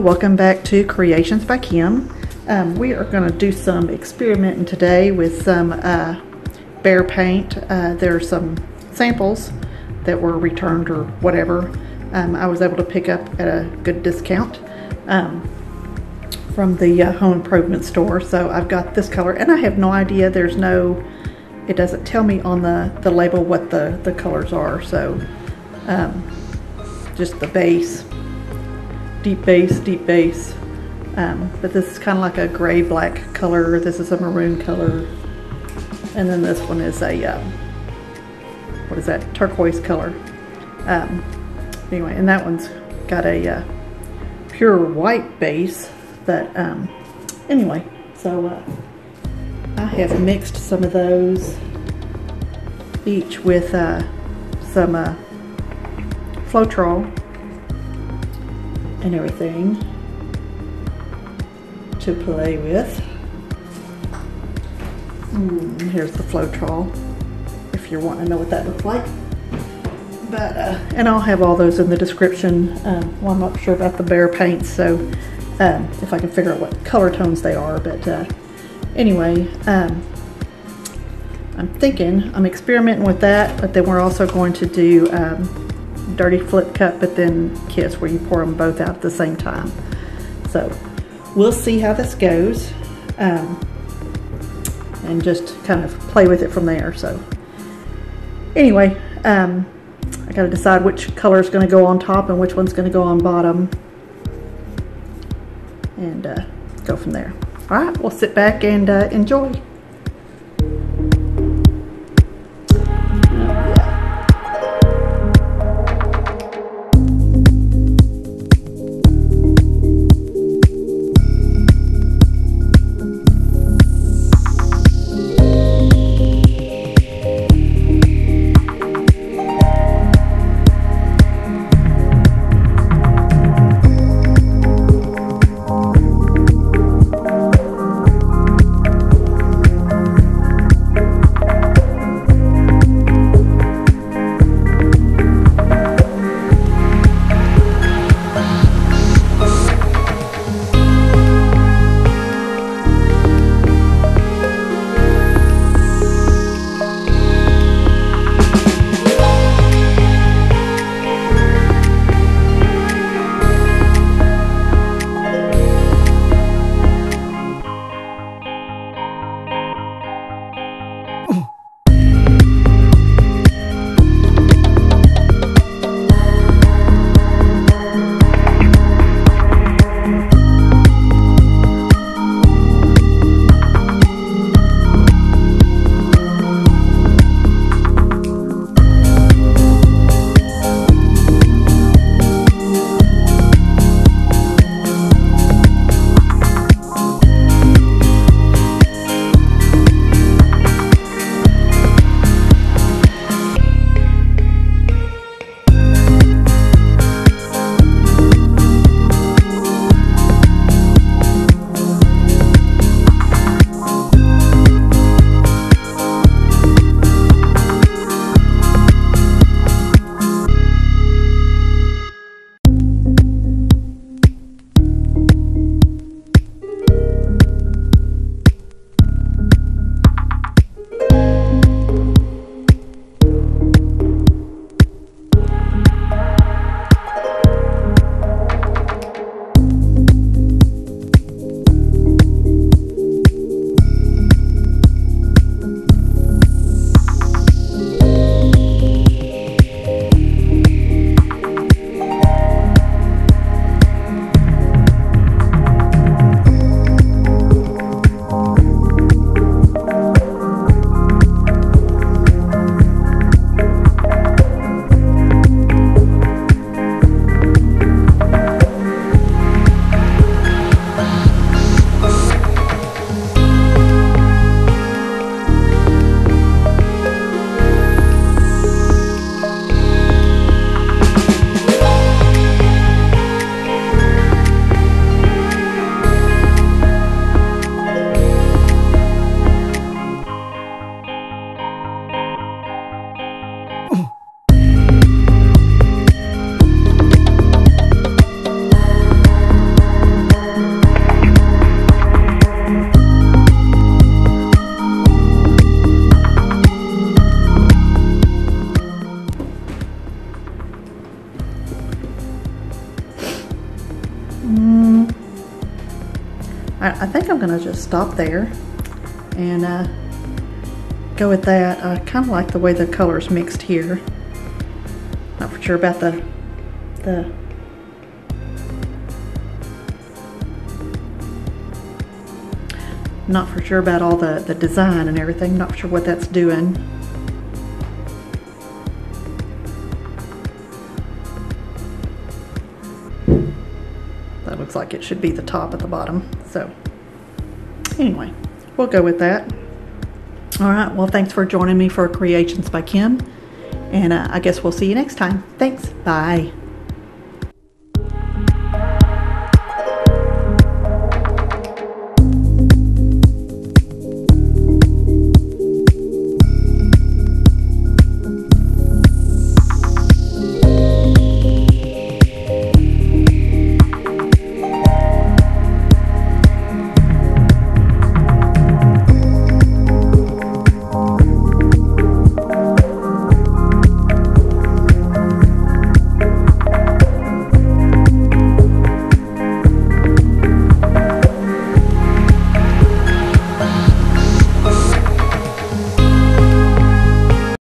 welcome back to Creations by Kim. We are going to do some experimenting today with some Behr paint. There are some samples that were returned or whatever. I was able to pick up at a good discount from the home improvement store. So I've got this color, and I have no idea. It doesn't tell me on the label what the colors are. So just the base. Deep base, but this is kind of like a gray-black color. This is a maroon color, and then this one is a what is that, turquoise color. Anyway, and that one's got a pure white base. But anyway, so I have mixed some of those, each with some Floetrol and everything to play with. Here's the Floetrol, if you're wanting to know what that looks like. But and I'll have all those in the description. Well, I'm not sure about the Behr paints, so if I can figure out what color tones they are. But anyway, I'm experimenting with that, but then we're also going to do dirty flip cup, but then kiss, where you pour them both out at the same time. So we'll see how this goes, and just kind of play with it from there. So anyway, I got to decide which color is going to go on top and which one's going to go on bottom, and go from there. All right, we'll sit back and enjoy. I think I'm gonna just stop there and go with that. I kind of like the way the colors mixed here. Not for sure about the not for sure about all the design and everything. Not for sure what that's doing. That looks like it should be the top at the bottom. So anyway, we'll go with that. All right, well, thanks for joining me for Kreations by Kim. And I guess we'll see you next time. Thanks, bye.